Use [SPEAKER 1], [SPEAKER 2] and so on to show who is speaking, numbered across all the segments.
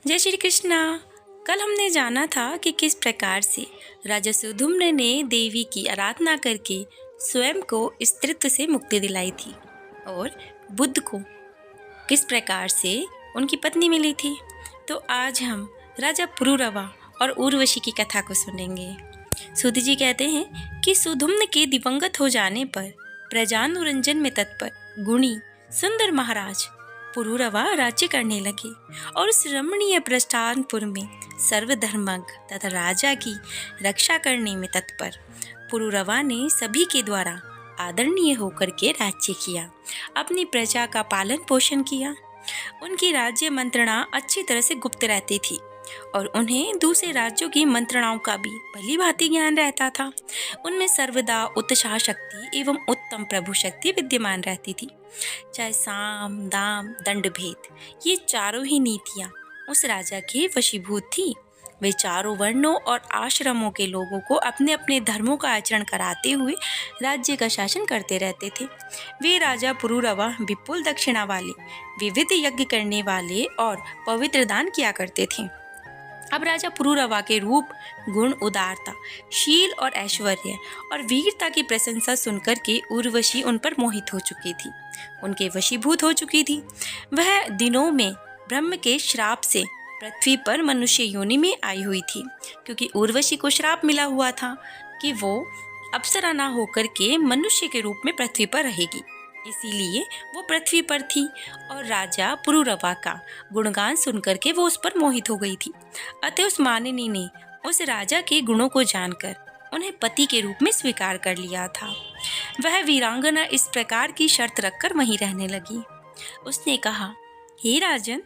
[SPEAKER 1] जय श्री कृष्णा। कल हमने जाना था कि किस प्रकार से राजा सुधुम्न ने देवी की आराधना करके स्वयं को स्त्रीत्व से मुक्ति दिलाई थी और बुद्ध को किस प्रकार से उनकी पत्नी मिली थी। तो आज हम राजा पुरुरवा और उर्वशी की कथा को सुनेंगे। सूत जी कहते हैं कि सुधुम्न के दिवंगत हो जाने पर प्रजानुरंजन में तत्पर गुणी सुंदर महाराज पुरुरवा राज्य करने लगे और उस रमणीय प्रस्थानपुर में सर्वधर्मज्ञ तथा राजा की रक्षा करने में तत्पर पुरुरवा ने सभी के द्वारा आदरणीय होकर के राज्य किया, अपनी प्रजा का पालन पोषण किया। उनकी राज्य मंत्रणा अच्छी तरह से गुप्त रहती थी और उन्हें दूसरे राज्यों की मंत्रणाओं का भी भली भांति ज्ञान रहता था। उनमें सर्वदा उत्साह शक्ति एवं उत्तम प्रभु शक्ति विद्यमान रहती थी। चाहे साम दाम दंड भेद ये चारों ही नीतियाँ उस राजा के वशीभूत थी। वे चारों वर्णों और आश्रमों के लोगों को अपने अपने धर्मों का आचरण कराते हुए राज्य का शासन करते रहते थे। वे राजा पुरुरवा विपुल दक्षिणा वाले, विविध यज्ञ करने वाले और पवित्र दान किया करते थे। अब राजा पुरुरवा के रूप, गुण, उदारता, शील और ऐश्वर्य और वीरता की प्रशंसा सुनकर के उर्वशी उन पर मोहित हो चुकी थी, उनके वशीभूत हो चुकी थी। वह दिनों में ब्रह्म के श्राप से पृथ्वी पर मनुष्य योनि में आई हुई थी, क्योंकि उर्वशी को श्राप मिला हुआ था कि वो अप्सरा ना होकर के मनुष्य के रूप में पृथ्वी पर रहेगी। इसीलिए वो पृथ्वी पर थी और राजा पुरुरवा का गुणगान सुनकर के वो उस पर मोहित हो गई थी। अतः उस मानिनी ने उस राजा के गुणों को जानकर उन्हें पति के रूप में स्वीकार कर लिया था। वह वीरांगना इस प्रकार की शर्त रखकर वहीं रहने लगी। उसने कहा, हे राजन,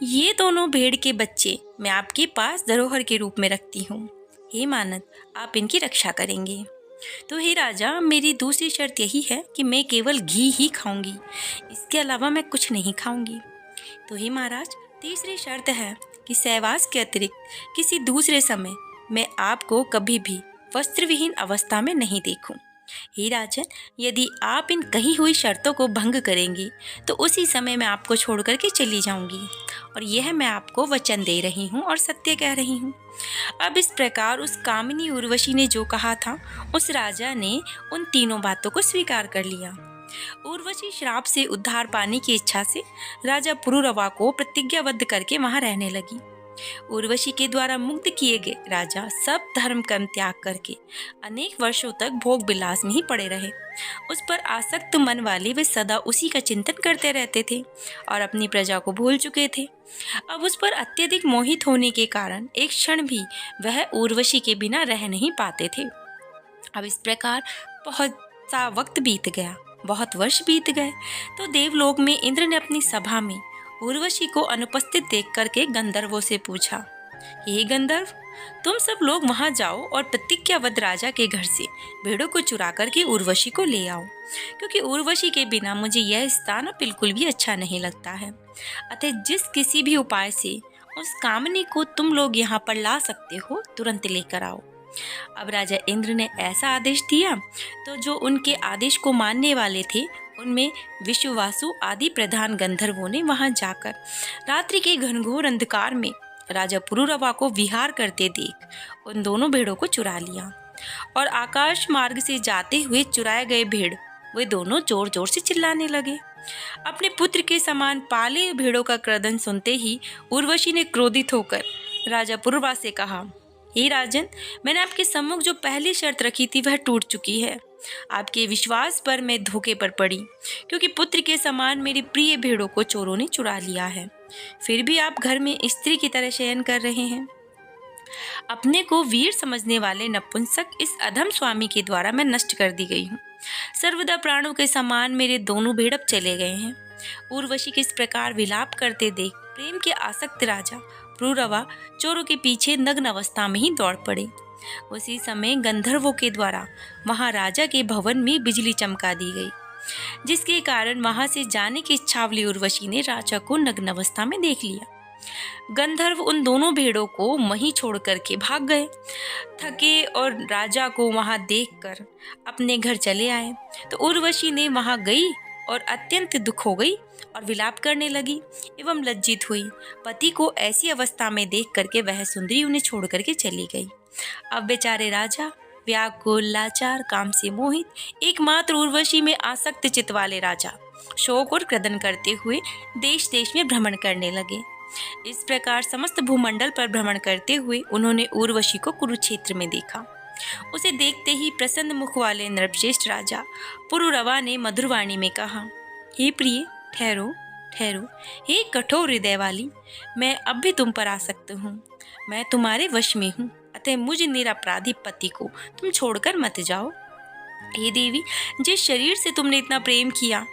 [SPEAKER 1] ये दोनों भेड़ के बच्चे मैं आपके पास धरोहर के रूप में रखती हूँ। हे मानद, आप इनकी रक्षा करेंगे। तो हे राजा, मेरी दूसरी शर्त यही है कि मैं केवल घी ही खाऊंगी, इसके अलावा मैं कुछ नहीं खाऊंगी। तो हे महाराज, तीसरी शर्त है कि सहवास के अतिरिक्त किसी दूसरे समय मैं आपको कभी भी वस्त्रविहीन अवस्था में नहीं देखूं। हे राजन, यदि आप इन कही हुई शर्तों को भंग करेंगे तो उसी समय मैं आपको छोड़ करके चली जाऊंगी, और यह मैं आपको वचन दे रही हूँ और सत्य कह रही हूँ। अब इस प्रकार उस कामिनी उर्वशी ने जो कहा था, उस राजा ने उन तीनों बातों को स्वीकार कर लिया। उर्वशी श्राप से उद्धार पाने की इच्छा से राजा पुरुरवा को प्रतिज्ञाबद्ध करके वहां रहने लगी। उर्वशी के द्वारा मुग्ध किए गए राजा सब धर्म कर्म त्याग करके अनेक वर्षों तक भोग विलास में ही पड़े रहे। उस पर आसक्त मन वाले वे सदा उसी का चिंतन करते रहते थे और अपनी प्रजा को भूल चुके थे। अब उस पर अत्यधिक मोहित होने के कारण एक क्षण भी वह उर्वशी के बिना रह नहीं पाते थे। अब इस प्रकार बहुत सा वक्त बीत गया, बहुत वर्ष बीत गए, तो देवलोक में इंद्र ने अपनी सभा में उर्वशी को अनुपस्थित देख करके गंधर्वों से पूछा, हे गंधर्व, तुम सब लोग वहां जाओ और प्रतिज्ञाबद्ध राजा के घर से भेड़ों को चुरा करके उर्वशी को ले आओ, क्योंकि उर्वशी के बिना मुझे यह स्थान बिल्कुल भी अच्छा नहीं लगता है। अतः जिस किसी भी उपाय से उस कामनी को तुम लोग यहाँ पर ला सकते हो, तुरंत लेकर आओ। अब राजा इंद्र ने ऐसा आदेश दिया तो जो उनके आदेश को मानने वाले थे, उनमें विश्ववासु आदि प्रधान गंधर्वों ने वहां जाकर रात्रि के घनघोर अंधकार में राजा पुरुरवा को विहार करते देख उन दोनों भेड़ों को चुरा लिया, और आकाश मार्ग से जाते हुए चुराए गए भेड़ वे दोनों जोर जोर से चिल्लाने लगे। अपने पुत्र के समान पाले भेड़ों का क्रदन सुनते ही उर्वशी ने क्रोधित होकर राजा पुरुरवा से कहा, हे राजन, मैंने आपके सम्मुख जो पहली शर्त रखी थी वह टूट चुकी है। आपके विश्वास पर मैं धोखे पर पड़ी, क्योंकि पुत्र के समान मेरी प्रिय भेड़ों को चोरों ने चुरा लिया है। फिर भी आप घर में स्त्री की तरह शयन कर रहे हैं। अपने को वीर समझने वाले नपुंसक इस अधम स्वामी के द्वारा मैं नष्ट कर दी गई हूँ। सर्वदा प्राणों के समान मेरे दोनों भेड़ अब चले गए हैं। उर्वशी के इस प्रकार विलाप करते देख प्रेम के आसक्त राजा पुरुरवा चोरों के पीछे नग्न अवस्था में ही दौड़ पड़े। उसी समय गंधर्वों के द्वारा वहां राजा के भवन में बिजली चमका दी गई, जिसके कारण वहां से जाने की इच्छावली उर्वशी ने राजा को नग्न अवस्था में देख लिया। गंधर्व उन दोनों भेड़ों को वहीं छोड़ करके भाग गए। थके और राजा को वहां देखकर अपने घर चले आए तो उर्वशी ने वहां गई और अत्यंत दुख हो गई और विलाप करने लगी एवं लज्जित हुई। पति को ऐसी अवस्था में देख करके वह सुंदरी उन्हें छोड़ करके चली गई। अब बेचारे राजा व्याकुल, लाचार, काम से मोहित, एकमात्र उर्वशी में आसक्त चित्त वाले राजा शोक और क्रदन करते हुए देश देश में भ्रमण करने लगे। इस प्रकार समस्त भूमंडल पर भ्रमण करते हुए उन्होंने उर्वशी को कुरुक्षेत्र में देखा। उसे देखते ही प्रसन्न मुख वाले नृपश्रेष्ठ राजा पुरुरवा ने मधुरवाणी में कहा, हे प्रिय, ठहरो ठहरो। हे कठोर हृदय वाली, मैं अब भी तुम पर आसक्त हूँ। मैं तुम्हारे वश में हूँ, अतः मुझ निरपराधी पति को तुम छोड़कर मत जाओ। हे देवी, जिस शरीर से तुमने इतना प्रेम किया,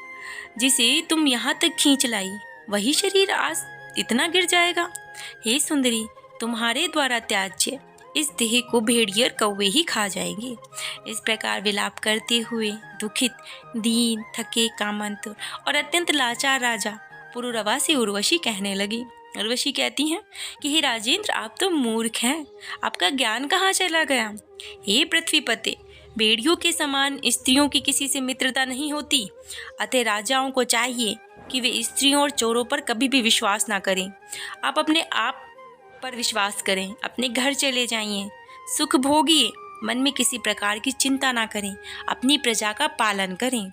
[SPEAKER 1] जिसे तुम यहाँ तक खींच लाई, वही शरीर आज इतना गिर जाएगा। हे सुंदरी, तुम्हारे द्वारा त्याज्य इस देह को भेड़िए और कौवे ही खा जाएंगे। इस प्रकार विलाप करते हुए दुखित, दीन, थके, कामांतुर और अत्यंत लाचार राजा पुरुरवा से उर्वशी कहने लगी। उर्वशी कहती हैं कि हे राजेंद्र, आप तो मूर्ख हैं, आपका ज्ञान कहाँ चला गया। हे पृथ्वीपते, भेड़ियों के समान स्त्रियों की किसी से मित्रता नहीं होती, अतः राजाओं को चाहिए कि वे स्त्रियों और चोरों पर कभी भी विश्वास ना करें। आप अपने आप पर विश्वास करें, अपने घर चले जाइए, सुख भोगिए, मन में किसी प्रकार की चिंता ना करें, अपनी प्रजा का पालन करें।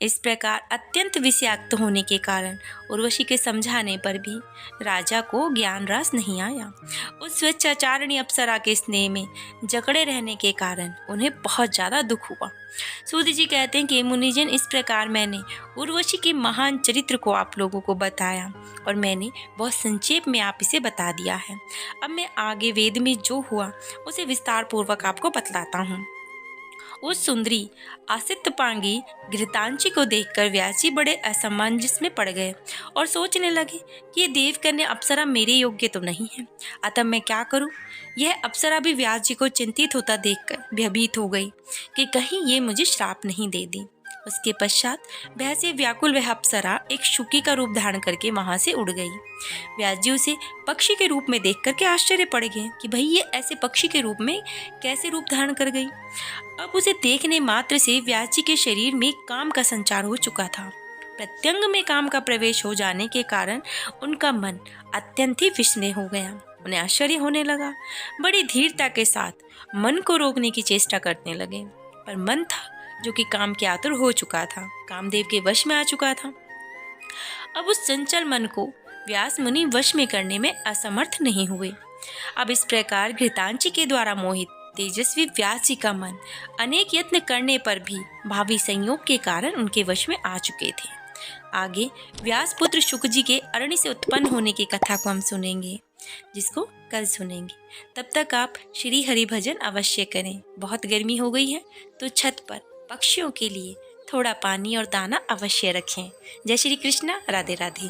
[SPEAKER 1] इस प्रकार अत्यंत विषाक्त होने के कारण उर्वशी के समझाने पर भी राजा को ज्ञान रस नहीं आया। उस स्वेच्छाचारिणी अप्सरा के स्नेह में जकड़े रहने के कारण उन्हें बहुत ज़्यादा दुख हुआ। सूत जी कहते हैं कि मुनिजन, इस प्रकार मैंने उर्वशी के महान चरित्र को आप लोगों को बताया और मैंने बहुत संक्षेप में आप इसे बता दिया है। अब मैं आगे वेद में जो हुआ उसे विस्तार पूर्वक आपको बतलाता हूँ। उस सुंदरी आसितपांगी घृतांची को देखकर व्यास जी बड़े असमंजस में पड़ गए और सोचने लगे कि ये देवकन्या अप्सरा मेरे योग्य तो नहीं है, अतः मैं क्या करूं। यह अप्सरा भी व्यास जी को चिंतित होता देखकर भयभीत हो गई कि कहीं ये मुझे श्राप नहीं दे दी। उसके पश्चात भय से व्याकुल वह अप्सरा एक शुकी का रूप धारण करके वहां से उड़ गई। व्यास जी उसे पक्षी के रूप में देख करके आश्चर्य पड़ गए कि भाई ये ऐसे पक्षी के रूप में कैसे रूप धारण कर गई। अब उसे देखने मात्र से व्यास जी के शरीर में काम का संचार हो चुका था। प्रत्यंग में काम का प्रवेश हो जाने के कारण उनका मन अत्यंत ही विस्मय हो गया। उन्हें आश्चर्य होने लगा। बड़ी धीरता के साथ मन को रोकने की चेष्टा करने लगे, पर मन था जो कि काम के आतुर हो चुका था, कामदेव के वश में आ चुका था। अब उस चंचल मन को व्यास मुनि वश में करने में असमर्थ नहीं हुए। अब इस प्रकार घृतांची के द्वारा मोहित तेजस्वी व्यास जी का मन अनेक यत्न करने पर भी भावी संयोग के कारण उनके वश में आ चुके थे। आगे व्यास पुत्र शुक जी के अरण्य से उत्पन्न होने की कथा को हम सुनेंगे, जिसको कल सुनेंगे। तब तक आप श्री हरि भजन अवश्य करें। बहुत गर्मी हो गई है तो छत पर पक्षियों के लिए थोड़ा पानी और दाना अवश्य रखें। जय श्री कृष्णा, राधे राधे।